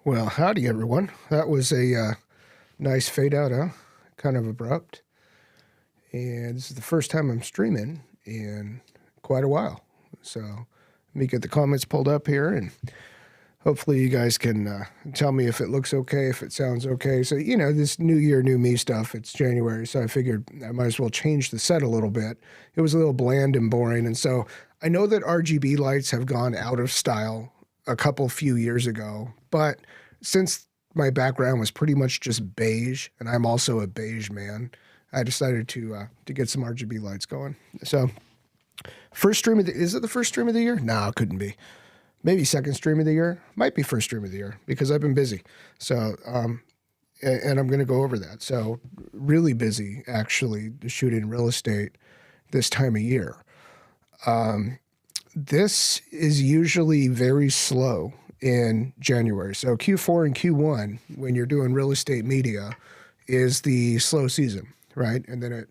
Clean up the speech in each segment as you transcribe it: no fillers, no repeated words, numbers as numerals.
Well, howdy, everyone. That was a nice fade out, huh? Kind of abrupt. And this is the first time I'm streaming in quite a while. So let me get the comments pulled up here, and hopefully you guys can tell me if it looks okay, if it sounds okay. So, you know, this new year, new me stuff, it's January, so I figured I might as well change the set a little bit. It was a little bland and boring, and so I know that RGB lights have gone out of style a few years ago, but since my background was pretty much just beige, and I'm also a beige man, I decided to get some RGB lights going. So, first stream of is it the first stream of the year? No, it couldn't be. Maybe second stream of the year. Might be first stream of the year because I've been busy. So, and I'm going to go over that. So, really busy actually shooting real estate this time of year. This is usually very slow in January. So Q4 and Q1, when you're doing real estate media, is the slow season, right? And then it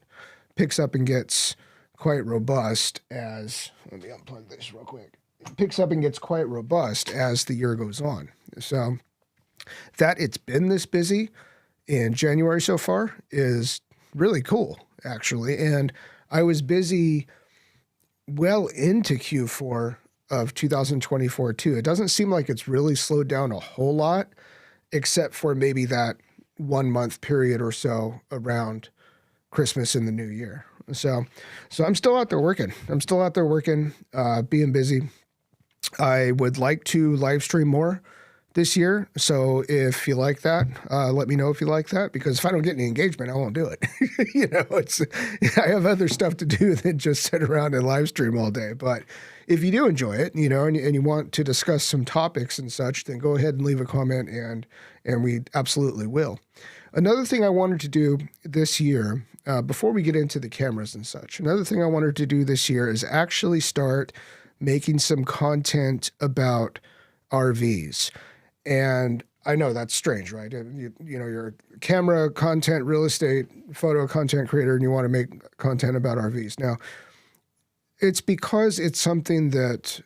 picks up and gets quite robust as, let me unplug this real quick. It picks up and gets quite robust as the year goes on. So that it's been this busy in January so far is really cool, actually. And I was busy well into Q4 of 2024 too. It doesn't seem like it's really slowed down a whole lot, except for maybe that 1 month period or so around Christmas and the New Year. So I'm still out there working. Being busy. I would like to live stream more this year. So if you like that, let me know if you like that, because if I don't get any engagement, I won't do it. I have other stuff to do than just sit around and live stream all day. But if you do enjoy it, and you want to discuss some topics and such, then go ahead and leave a comment, and we absolutely will. Another thing I wanted to do this year, before we get into the cameras and such, another thing I wanted to do this year is actually start making some content about RVs. And I know that's strange, right? You're a camera content, real estate, photo content creator, and you want to make content about RVs. Now, it's because it's something that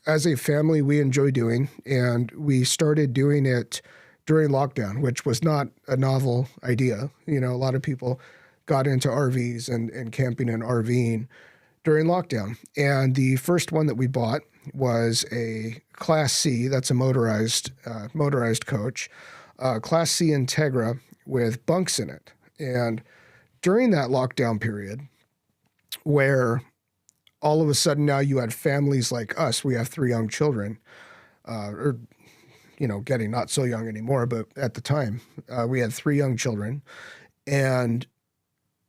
as a family we enjoy doing, and we started doing it during lockdown, which was not a novel idea. A lot of people got into RVs and camping and RVing during lockdown. And the first one that we bought was a Class C, that's a motorized coach, Class C Integra with bunks in it. And during that lockdown period, where all of a sudden now you had families like us, we have 3 young children, getting not so young anymore, but at the time, we had 3 young children, and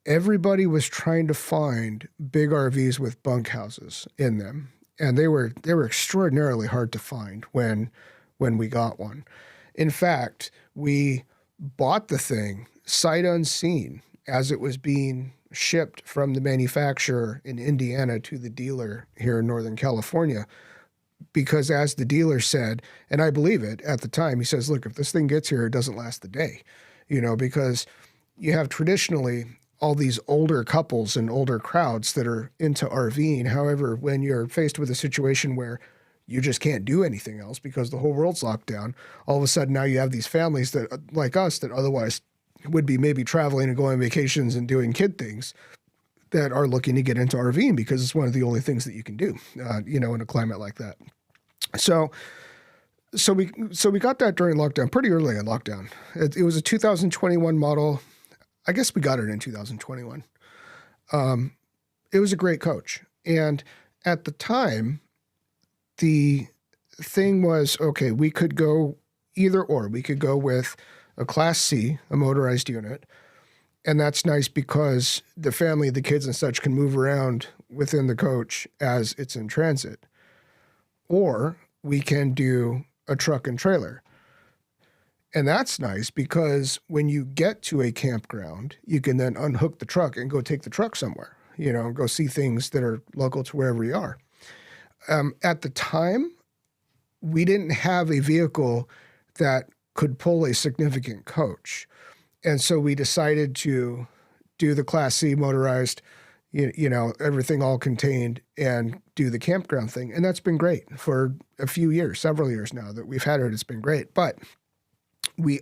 everybody was trying to find big RVs with bunkhouses in them. And they were extraordinarily hard to find when we got one. In fact, we bought the thing sight unseen as it was being shipped from the manufacturer in Indiana to the dealer here in Northern California. Because as the dealer said, and I believe it at the time, he says, look, if this thing gets here, it doesn't last the day, because you have traditionally all these older couples and older crowds that are into RVing. However, when you're faced with a situation where you just can't do anything else because the whole world's locked down, all of a sudden now you have these families that, like us, that otherwise would be maybe traveling and going on vacations and doing kid things, that are looking to get into RVing because it's one of the only things that you can do, in a climate like that. So we got that during lockdown, pretty early in lockdown. It was a 2021 model. I guess we got it in 2021. It was a great coach. And at the time, the thing was, okay, we could go either or. We could go with a Class C, a motorized unit. And that's nice because the family, the kids and such can move around within the coach as it's in transit. Or we can do a truck and trailer. And that's nice because when you get to a campground, you can then unhook the truck and go take the truck somewhere, and go see things that are local to wherever you are. At the time, we didn't have a vehicle that could pull a significant coach. And so we decided to do the Class C motorized, everything all contained, and do the campground thing. And that's been great for a few years, several years now that we've had it. It's been great. But we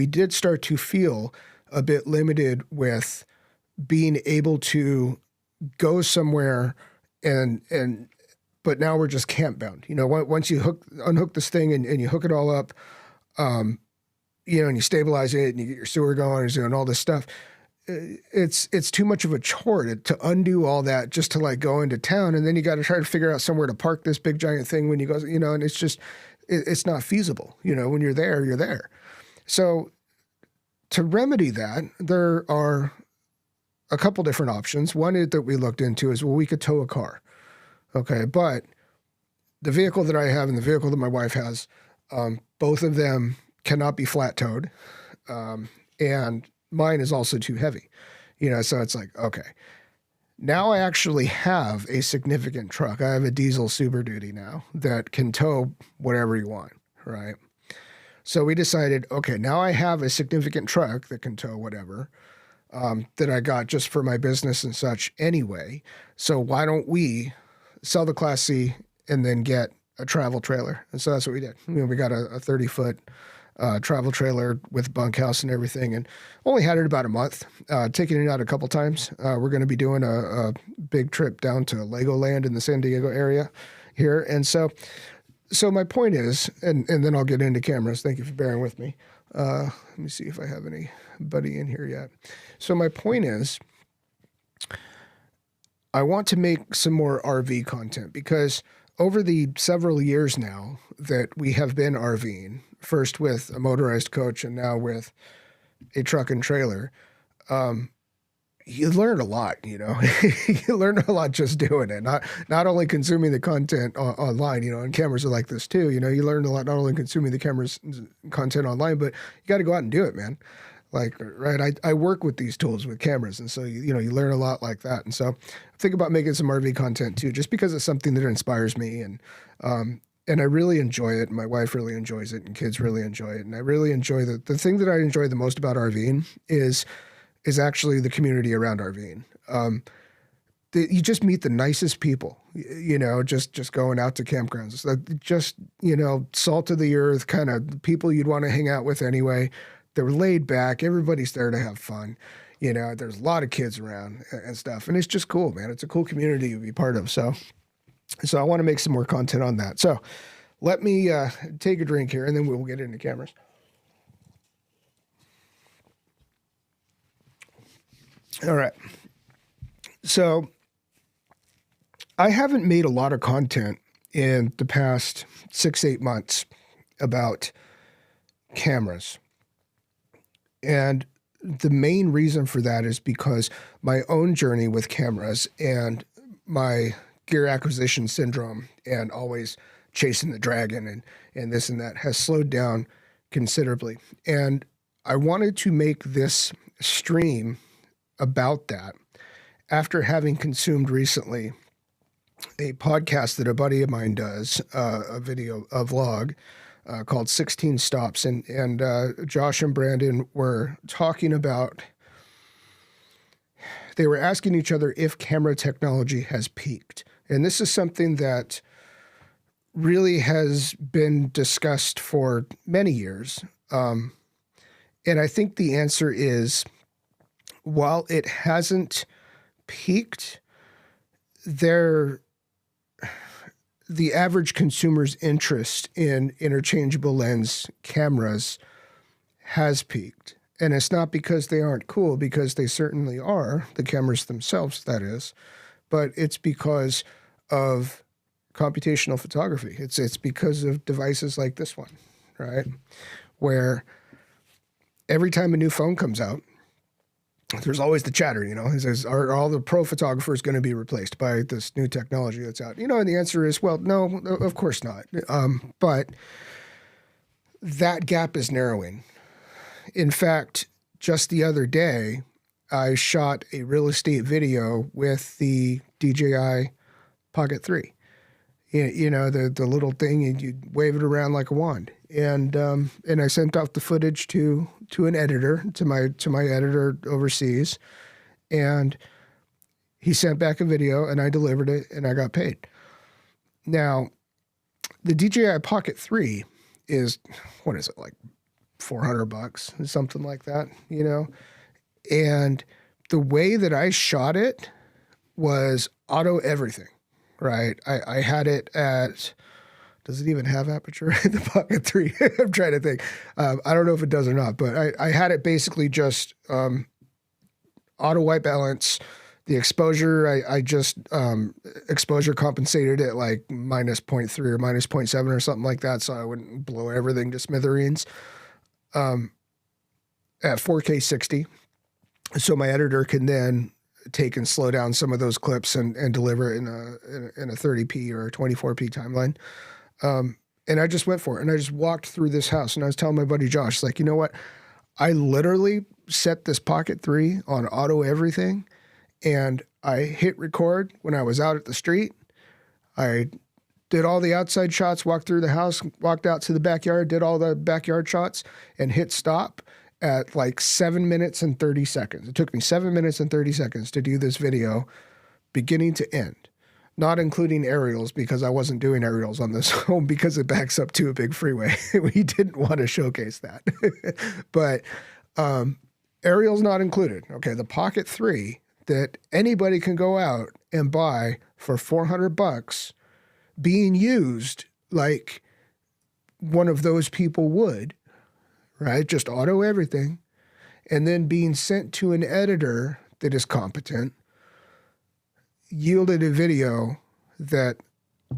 did start to feel a bit limited with being able to go somewhere but now we're just camp bound. Once you unhook this thing and you hook it all up, and you stabilize it and you get your sewer going and all this stuff, it's too much of a chore to undo all that just to go into town. And then you got to try to figure out somewhere to park this big giant thing when you go, and it's just, it's not feasible. When you're there, you're there. So to remedy that, there are a couple different options. One that we looked into is, well, we could tow a car. Okay. But the vehicle that I have and the vehicle that my wife has, both of them cannot be flat towed. And mine is also too heavy, so it's like, okay, now I actually have a significant truck. I have a diesel Super Duty now that can tow whatever you want, right? So we decided, okay, now I have a significant truck that can tow whatever, that I got just for my business and such anyway. So why don't we sell the Class C and then get a travel trailer? And so that's what we did. We got a 30-foot travel trailer with bunkhouse and everything, and only had it about a month. Taking it out a couple times. We're going to be doing a big trip down to Legoland in the San Diego area here, and so my point is, and then I'll get into cameras. Thank you for bearing with me. Let me see if I have anybody in here yet. So my point is, I want to make some more RV content because over the several years now that we have been RVing, first with a motorized coach and now with a truck and trailer, you learn a lot, you know. You learn a lot just doing it, not only consuming the content online, you know, and cameras are like this too. You know, you learn a lot not only consuming the cameras content online, but you got to go out and do it, man. Like, right, I work with these tools with cameras, and so you know you learn a lot like that. And so think about making some RV content too, just because it's something that inspires me, and I really enjoy it. And my wife really enjoys it, and kids really enjoy it, and I really enjoy the thing that I enjoy the most about RVing is actually the community around RVing. You just meet the nicest people, you know, just going out to campgrounds. Just, you know, salt of the earth kind of people you'd want to hang out with anyway. They're laid back. Everybody's there to have fun. You know, there's a lot of kids around and stuff. And it's just cool, man. It's a cool community to be part of. So I want to make some more content on that. So let me take a drink here, and then we'll get into cameras. All right. So I haven't made a lot of content in the past 6-8 months about cameras. And the main reason for that is because my own journey with cameras and my gear acquisition syndrome and always chasing the dragon and this and that has slowed down considerably. And I wanted to make this stream about that after having consumed recently a podcast that a buddy of mine does, a vlog, called 16 Stops. And Josh and Brandon were talking about, they were asking each other if camera technology has peaked. And this is something that really has been discussed for many years. And I think the answer is, while it hasn't peaked, the average consumer's interest in interchangeable lens cameras has peaked. And it's not because they aren't cool, because they certainly are, the cameras themselves, that is, but it's because of computational photography. It's because of devices like this one, right? Where every time a new phone comes out, there's always the chatter, you know, it says, are all the pro photographers going to be replaced by this new technology that's out? You know, and the answer is, well, no, of course not. But that gap is narrowing. In fact, just the other day, I shot a real estate video with the DJI Pocket 3. You know, the little thing, and you wave it around like a wand. And I sent out the footage to an editor, to my editor overseas, and he sent back a video, and I delivered it, and I got paid. Now, the DJI Pocket 3 is, what is it, like $400, something like that, you know? And the way that I shot it was auto everything, right? I had it at, does it even have aperture in the Pocket 3? I'm trying to think. I don't know if it does or not, but I had it basically just auto white balance. The exposure, I just exposure compensated it like minus 0.3 or minus 0.7 or something like that, so I wouldn't blow everything to smithereens. At 4K 60, so my editor can then take and slow down some of those clips and deliver it in a 30p or a 24p timeline. And I just went for it, and I just walked through this house, and I was telling my buddy Josh, like, you know what? I literally set this Pocket 3 on auto everything, and I hit record when I was out at the street. I did all the outside shots, walked through the house, walked out to the backyard, did all the backyard shots, and hit stop at like 7 minutes and 30 seconds. It took me 7 minutes and 30 seconds to do this video beginning to end. not including aerials, because I wasn't doing aerials on this home because it backs up to a big freeway. We didn't want to showcase that. But aerials not included. Okay, the Pocket 3 that anybody can go out and buy for $400 being used like one of those people would, right? Just auto everything, and then being sent to an editor that is competent, yielded a video that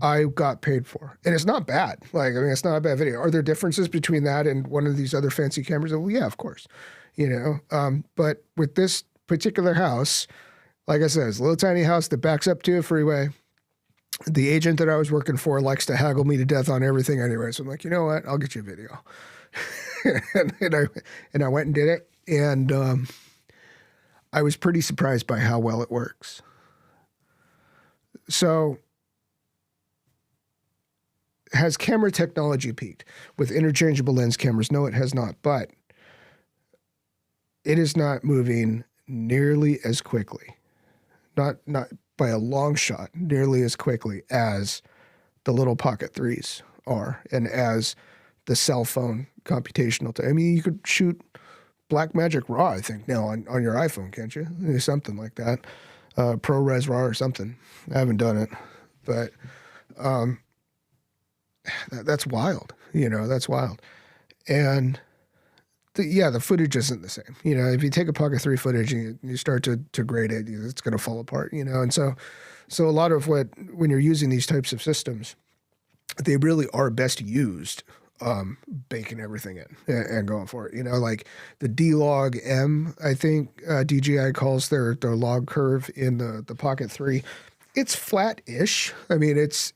I got paid for. And it's not bad. Like, I mean, it's not a bad video. Are there differences between that and one of these other fancy cameras? Well, yeah, of course. But with this particular house, like I said, it's a little tiny house that backs up to a freeway. The agent that I was working for likes to haggle me to death on everything anyway. So I'm like, you know what? I'll get you a video. and I went and did it. And I was pretty surprised by how well it works. So has camera technology peaked with interchangeable lens cameras? No, it has not. But it is not moving nearly as quickly, not by a long shot, nearly as quickly as the little Pocket 3s are, and as the cell phone computational. I mean, you could shoot Blackmagic RAW, I think, now on your iPhone, can't you? Something like that. ProRes RAW or something. I haven't done it, but that's wild. That's wild. And the footage isn't the same. If you take a Pocket 3 footage and you start to grade it, it's going to fall apart. And so a lot of when you're using these types of systems, they really are best used baking everything in and going for it. Like the D-Log M, I think DJI calls their log curve in the Pocket 3. It's flat-ish. I mean, it's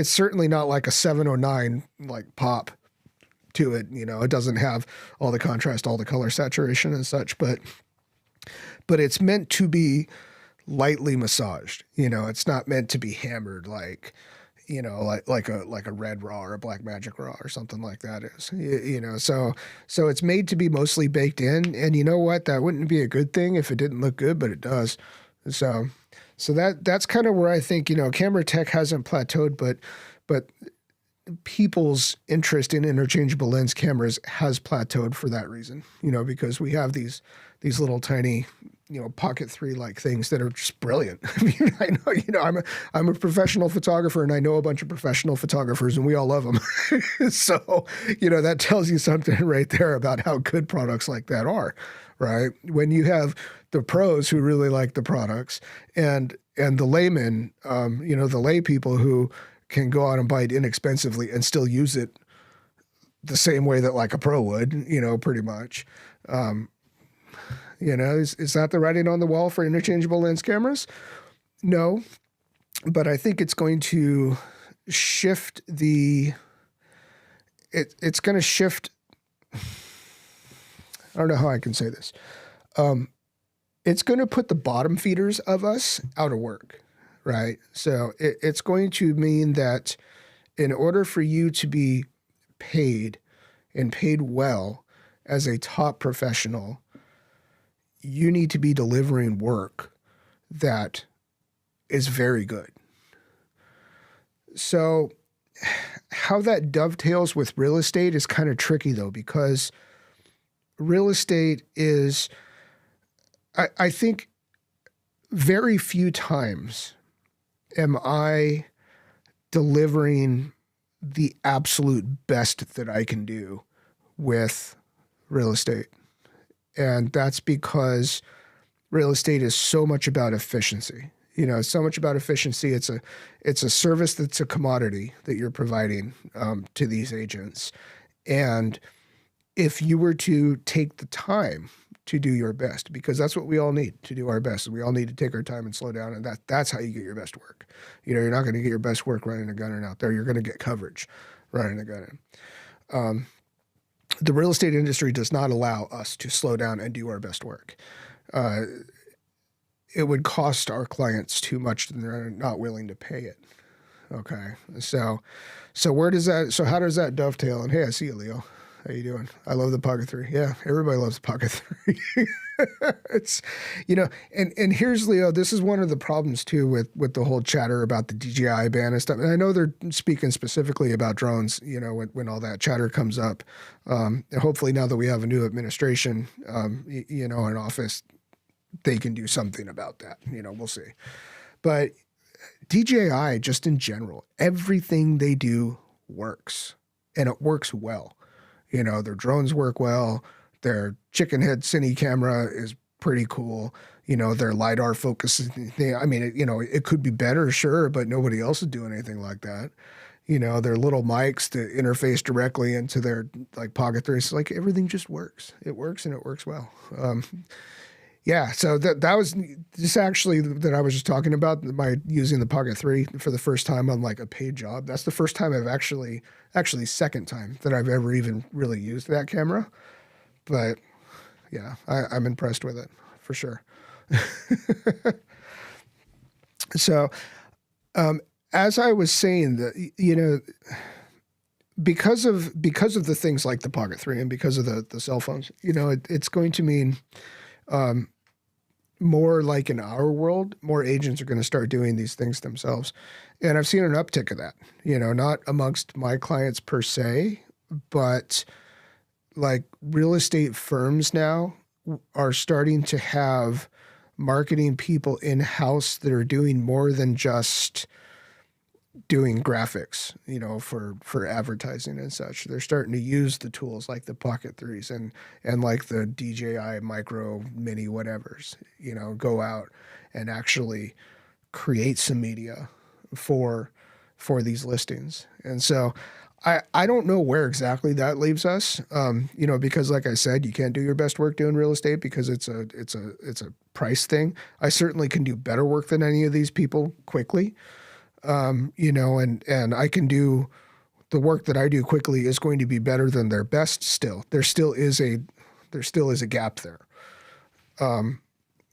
certainly not like a 709 like pop to it. It doesn't have all the contrast, all the color saturation and such, but it's meant to be lightly massaged. It's not meant to be hammered like a red RAW or a Blackmagic RAW or something like that is. So it's made to be mostly baked in, and you know what? That wouldn't be a good thing if it didn't look good, but it does. So that's kind of where I think, camera tech hasn't plateaued, but people's interest in interchangeable lens cameras has plateaued for that reason, because we have these little tiny, Pocket 3 like things that are just brilliant. I mean, I know, I'm a professional photographer, and I know a bunch of professional photographers, and we all love them. So, that tells you something right there about how good products like that are, right? When you have the pros who really like the products and the laymen, the lay people who can go out and buy it inexpensively and still use it the same way that like a pro would, pretty much. Is that the writing on the wall for interchangeable lens cameras? No, but I think it's going to shift it's going to shift. I don't know how I can say this. It's going to put the bottom feeders of us out of work, right? So it's going to mean that in order for you to be paid and paid well as a top professional, you need to be delivering work that is very good. So how that dovetails with real estate is kind of tricky, though, because real estate is, I think, very few times am I delivering the absolute best that I can do with real estate. And that's because real estate is so much about efficiency. So much about efficiency. It's a service that's a commodity that you're providing to these agents. And if you were to take the time to do your best, because that's what we all need to do our best. We all need to take our time and slow down, and that's how you get your best work. You're not going to get your best work running a gunner out there. You're going to get coverage running a gunner. The real estate industry does not allow us to slow down and do our best work. It would cost our clients too much, and they're not willing to pay it. Okay, so how does that dovetail? And hey, I see you, Leo. How you doing? I love the Pocket 3. Yeah, everybody loves the Pocket 3. It's, and here's Leo. This is one of the problems too with the whole chatter about the DJI ban and stuff. And I know they're speaking specifically about drones. When all that chatter comes up, and hopefully now that we have a new administration, in office, they can do something about that. We'll see. But DJI, just in general, everything they do works, and it works well. Their drones work well. Their chicken head cine camera is pretty cool. Their LiDAR focusing thing. I mean, it could be better, sure, but nobody else is doing anything like that. Their little mics to interface directly into their Pocket 3. It's like everything just works. It works, and it works well. Yeah, so that was just actually that I was just talking about by using the Pocket 3 for the first time on a paid job. That's the first time I've actually second time that I've ever even really used that camera. But yeah, I'm impressed with it for sure. So, as I was saying, that because of the things like the Pocket 3 and because of the cell phones, it's going to mean more like in our world, more agents are going to start doing these things themselves. And I've seen an uptick of that, not amongst my clients per se, but real estate firms now are starting to have marketing people in-house that are doing more than just doing graphics, for advertising and such. They're starting to use the tools like the Pocket 3s and like the DJI Micro Mini whatevers, go out and actually create some media for these listings. And so I don't know where exactly that leaves us, because like I said, you can't do your best work doing real estate because it's a price thing. I certainly can do better work than any of these people quickly. And I can do the work that I do quickly is going to be better than their best still. There still is a gap there.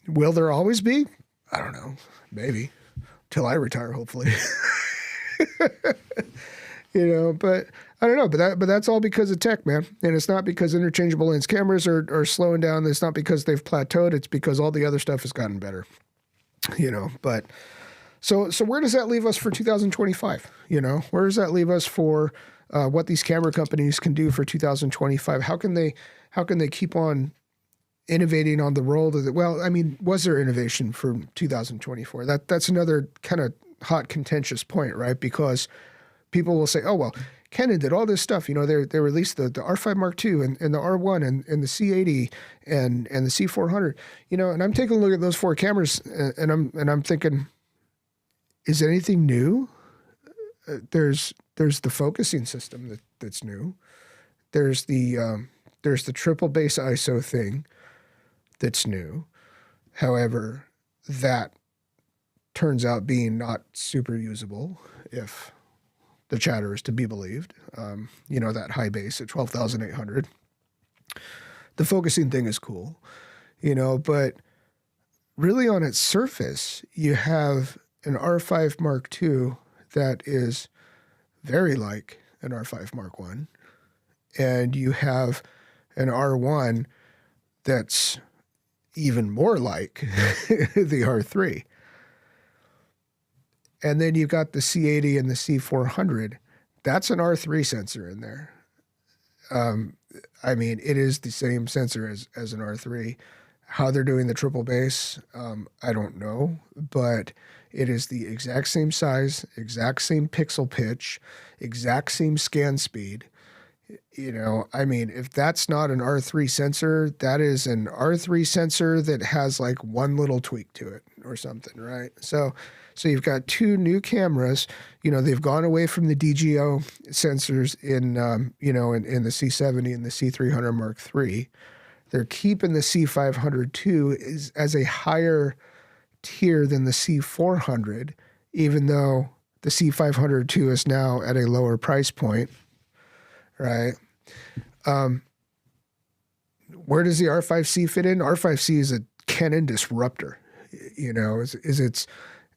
Will there always be? I don't know. Maybe. Till I retire, hopefully. But I don't know. But that's all because of tech, man. And it's not because interchangeable lens cameras are slowing down. It's not because they've plateaued. It's because all the other stuff has gotten better. But So where does that leave us for 2025? Where does that leave us for what these camera companies can do for 2025? How can they keep on innovating on the roll? Well, I mean, was there innovation for 2024? That's another kind of hot contentious point, right? Because people will say, oh, well, Canon did all this stuff. They released the R5 Mark II and the R1 and the C80 and the C400. And I'm taking a look at those four cameras and I'm thinking, is anything new? There's the focusing system that's new. There's the triple base ISO thing that's new. However, that turns out being not super usable if the chatter is to be believed. That high base at 12,800. The focusing thing is cool, but really on its surface, you have an R5 Mark II that is very like an R5 Mark I, and you have an R1 that's even more like the R3. And then you've got the C80 and the C400. That's an R3 sensor in there. I mean, it is the same sensor as an R3. How they're doing the triple base, I don't know, but it is the exact same size, exact same pixel pitch, exact same scan speed. I mean, if that's not an R3 sensor, that is an R3 sensor that has one little tweak to it or something, right? So you've got two new cameras. They've gone away from the DGO sensors in the C70 and the C300 Mark III. They're keeping the C500 II as a higher tier than the C400, even though the C500 II is now at a lower price point, right? Where does the R5C fit in? R5C is a Canon disruptor.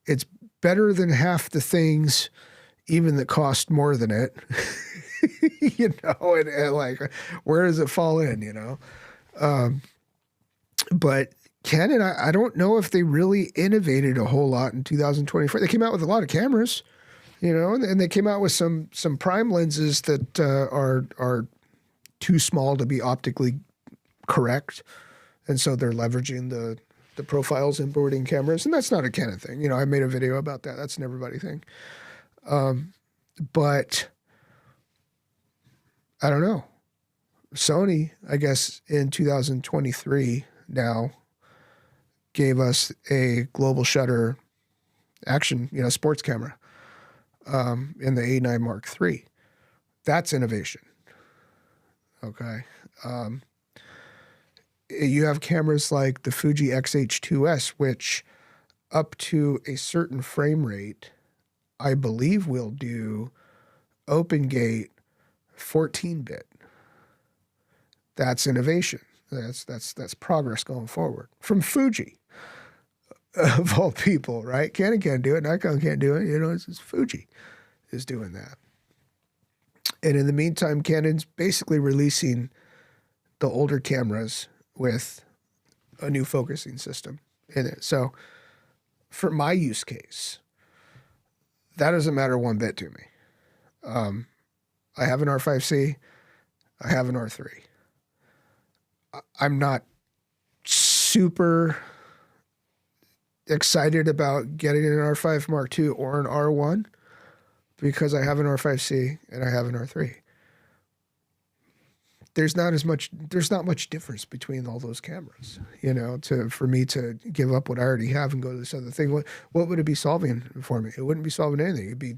It's better than half the things, even that cost more than it. and like, where does it fall in, But Canon, I don't know if they really innovated a whole lot in 2024. They came out with a lot of cameras, and they came out with some prime lenses that are too small to be optically correct, and so they're leveraging the profiles inboarding cameras, and that's not a Canon thing. I made a video about that. That's an everybody thing. But I don't know. Sony, I guess, in 2023 now gave us a global shutter action, sports camera in the A9 Mark III. That's innovation. Okay. You have cameras like the Fuji X-H2S, which up to a certain frame rate, I believe will do open gate 14-bit. That's innovation. That's progress going forward from Fuji, of all people, right? Canon can't do it. Nikon can't do it. It's Fuji is doing that. And in the meantime, Canon's basically releasing the older cameras with a new focusing system in it. So for my use case, that doesn't matter one bit to me. I have an R5C. I have an R3. I'm not super excited about getting an R5 Mark II or an R1 because I have an R5C and I have an R3. There's not much difference between all those cameras, for me to give up what I already have and go to this other thing. What would it be solving for me? It wouldn't be solving anything. It'd be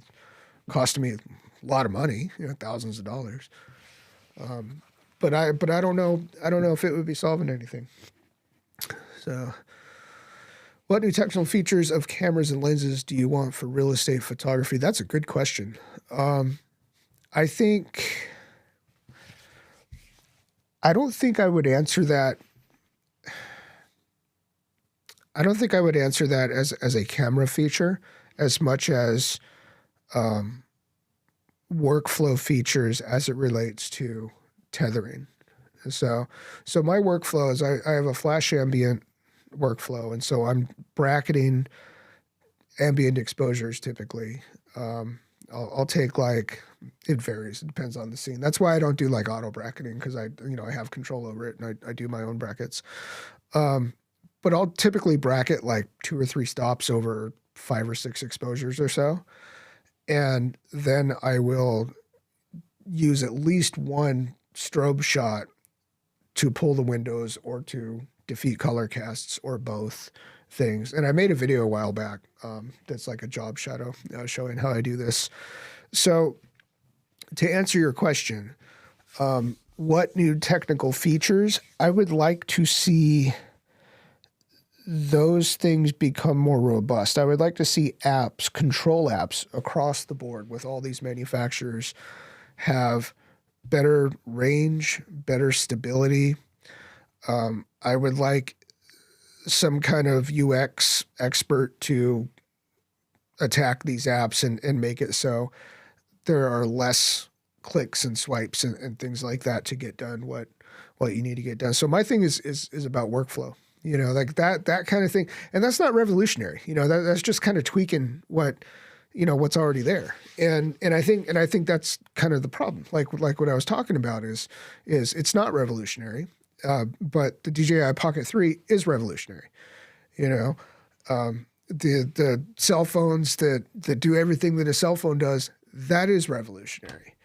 costing me a lot of money, thousands of dollars. But I don't know. I don't know if it would be solving anything. So, what new technical features of cameras and lenses do you want for real estate photography? That's a good question. I don't think I would answer that. I don't think I would answer that as a camera feature as much as workflow features as it relates to tethering. So my workflow is I have a flash ambient workflow, and so I'm bracketing ambient exposures typically. I'll take it varies. It depends on the scene. That's why I don't do auto bracketing because I have control over it and I do my own brackets. But I'll typically bracket 2 or 3 stops over 5 or 6 exposures or so. And then I will use at least one strobe shot to pull the windows or to defeat color casts or both things. And I made a video a while back that's like a job shadow showing how I do this. So to answer your question, what new technical features? I would like to see those things become more robust. I would like to see apps, control apps across the board with all these manufacturers have better range, better stability. I would like some kind of UX expert to attack these apps and make it so there are less clicks and swipes and things like that to get done what you need to get done. So my thing is about workflow, that kind of thing. And that's not revolutionary, that's just kind of tweaking what's already there. And I think that's kind of the problem. Like what I was talking about is it's not revolutionary. But the DJI Pocket 3 is revolutionary. The cell phones that do everything that a cell phone does, that is revolutionary.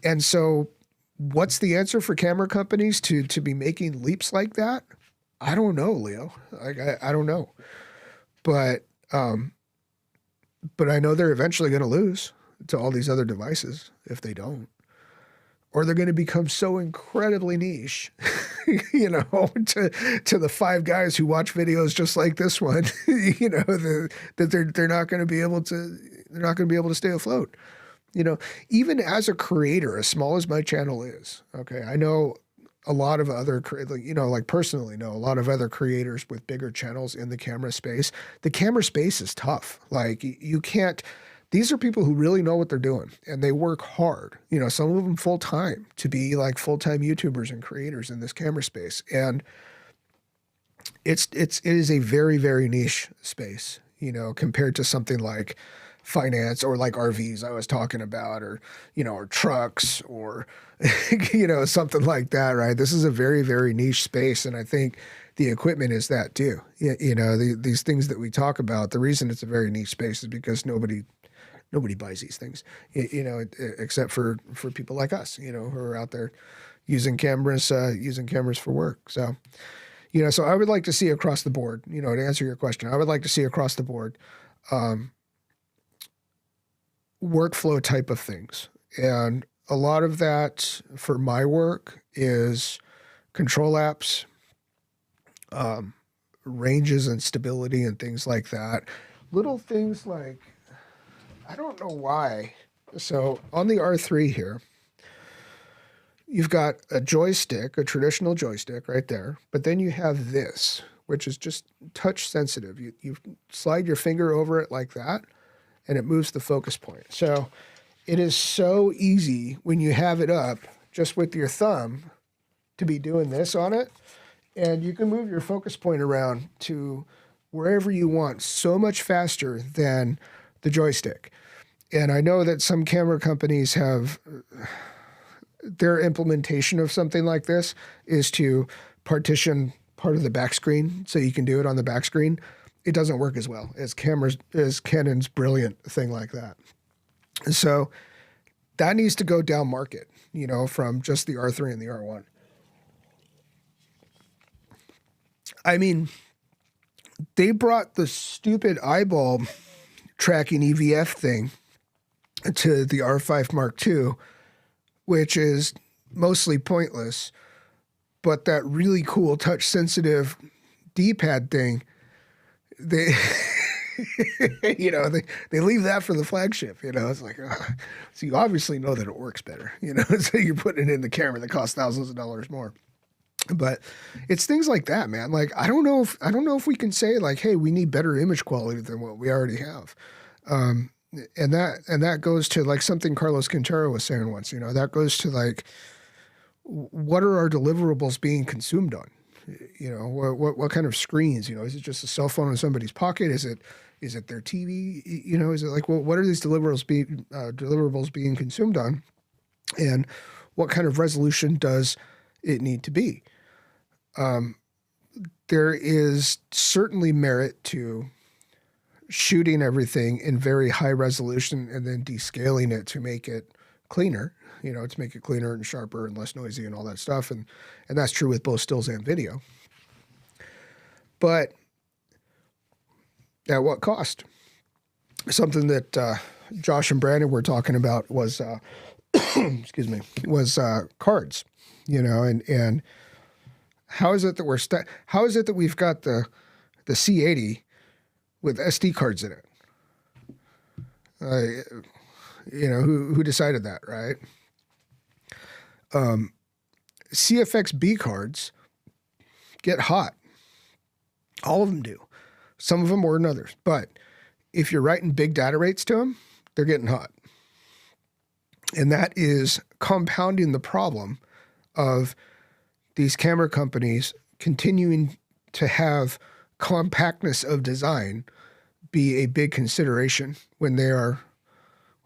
And so what's the answer for camera companies to be making leaps like that? I don't know, Leo. I don't know. But I know they're eventually going to lose to all these other devices if they don't. Or they're going to become so incredibly niche, to the 5 guys who watch videos just like this one, that they're not going to be able to stay afloat. Even as a creator, as small as my channel is, okay, I know a lot of other, personally know a lot of other creators with bigger channels in the camera space. The camera space is tough. You can't these are people who really know what they're doing, and they work hard. You know, some of them full time to be like full time YouTubers and creators in this camera space, and it is a very, very niche space. You know, compared to something like finance or like RVs I was talking about, or, you know, or trucks, or, you know, something like that, right? This is a very, very niche space. And I think the equipment is that too. You know, these things that we talk about, the reason it's a very niche space is because nobody buys these things, you know, except for people like us, you know, who are out there using cameras for work. So, you know, so I would like to see across the board, you know, to answer your question, I would like to see across the board, workflow type of things. And a lot of that for my work is control apps, ranges and stability and things like that. Little things like, I don't know why. So on the R3 here, you've got a joystick, a traditional joystick right there, but then you have this, which is just touch sensitive. You slide your finger over it like that, and it moves the focus point. So it is so easy when you have it up just with your thumb to be doing this on it. And you can move your focus point around to wherever you want so much faster than the joystick. And I know that some camera companies have their implementation of something like this is to partition part of the back screen so you can do it on the back screen. It doesn't work as well as Canon's brilliant thing like that. So that needs to go down market, you know, from just the R3 and the R1. I mean, they brought the stupid eyeball tracking EVF thing to the R5 Mark II, which is mostly pointless, but that really cool touch-sensitive D-pad thing, they, you know, they leave that for the flagship, you know. It's like, so you obviously know that it works better, you know, so you're putting it in the camera that costs thousands of dollars more. But it's things like that, man. Like, I don't know if we can say like, hey, we need better image quality than what we already have. And that goes to like something Carlos Quintero was saying once, you know, that goes to like, what are our deliverables being consumed on? You know, what kind of screens, you know, is it just a cell phone in somebody's pocket? Is it their TV? You know, is it like, well, what are these deliverables being consumed on? And what kind of resolution does it need to be? There is certainly merit to shooting everything in very high resolution and then descaling it to make it cleaner, you know, to make it cleaner and sharper and less noisy and all that stuff. And that's true with both stills and video. But at what cost? Something that Josh and Brandon were talking about was, excuse me, was cards, you know, and how is it that how is it that we've got the C80 with SD cards in it? You know, who decided that, right? CFX B cards get hot. All of them do. Some of them more than others. But if you're writing big data rates to them, they're getting hot. And that is compounding the problem of these camera companies continuing to have compactness of design be a big consideration when they are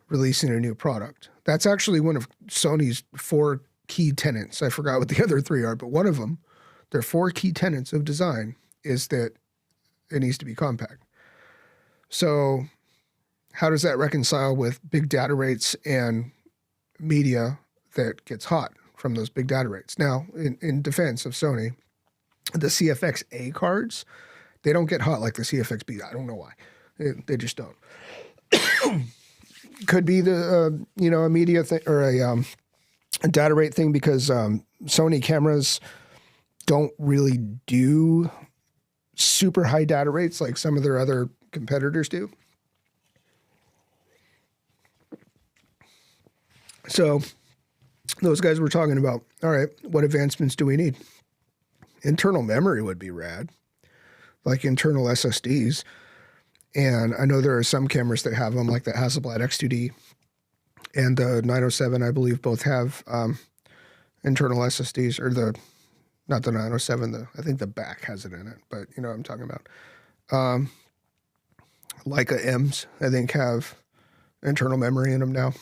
releasing a new product. That's actually one of Sony's 4 key tenets. I forgot what the other 3 are, but one of them, their 4 key tenets of design is that it needs to be compact. So how does that reconcile with big data rates and media that gets hot from those big data rates? Now, in defense of Sony, the CFX A cards, they don't get hot like the CFX B. I don't know why. They just don't. Could be the, you know, a media thing or a data rate thing because Sony cameras don't really do super high data rates like some of their other competitors do. So those guys were talking about, all right, what advancements do we need? Internal memory would be rad, like internal SSDs. And I know there are some cameras that have them, like the Hasselblad X2D and the 907, I believe, both have internal SSDs, or not the 907, I think the back has it in it, but you know what I'm talking about. Leica M's, I think, have internal memory in them now.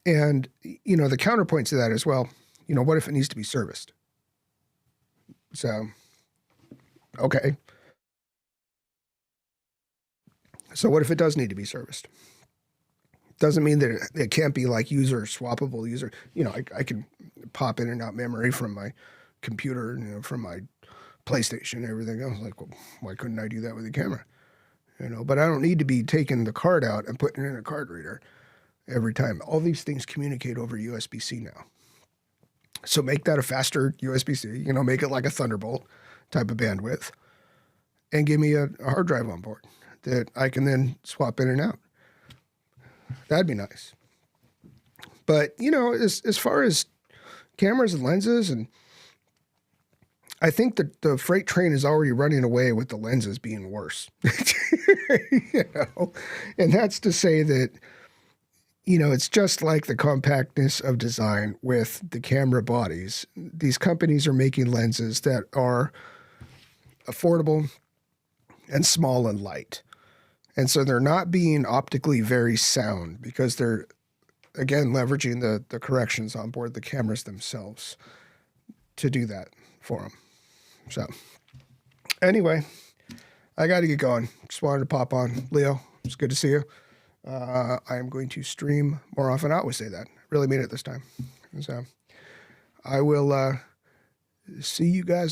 And, you know, the counterpoint to that as well, you know, what if it needs to be serviced? So, okay. So what if it does need to be serviced? Doesn't mean that it can't be like user swappable user. You know, I can pop in and out memory from my computer, you know, from my PlayStation and everything else. Like, well, why couldn't I do that with a camera? You know, but I don't need to be taking the card out and putting it in a card reader every time. All these things communicate over USB-C now. So make that a faster USB-C, you know, make it like a Thunderbolt type of bandwidth, and give me a hard drive on board that I can then swap in and out. That'd be nice. But, you know, as far as cameras and lenses, and I think that the freight train is already running away with the lenses being worse. You know, and that's to say that, you know, it's just like the compactness of design with the camera bodies. These companies are making lenses that are affordable and small and light. And so they're not being optically very sound because they're, again, leveraging the corrections on board the cameras themselves to do that for them. So anyway, I got to get going. Just wanted to pop on. Leo, it's good to see you. I am going to stream more often. I always say that. Really mean it this time. So I will see you guys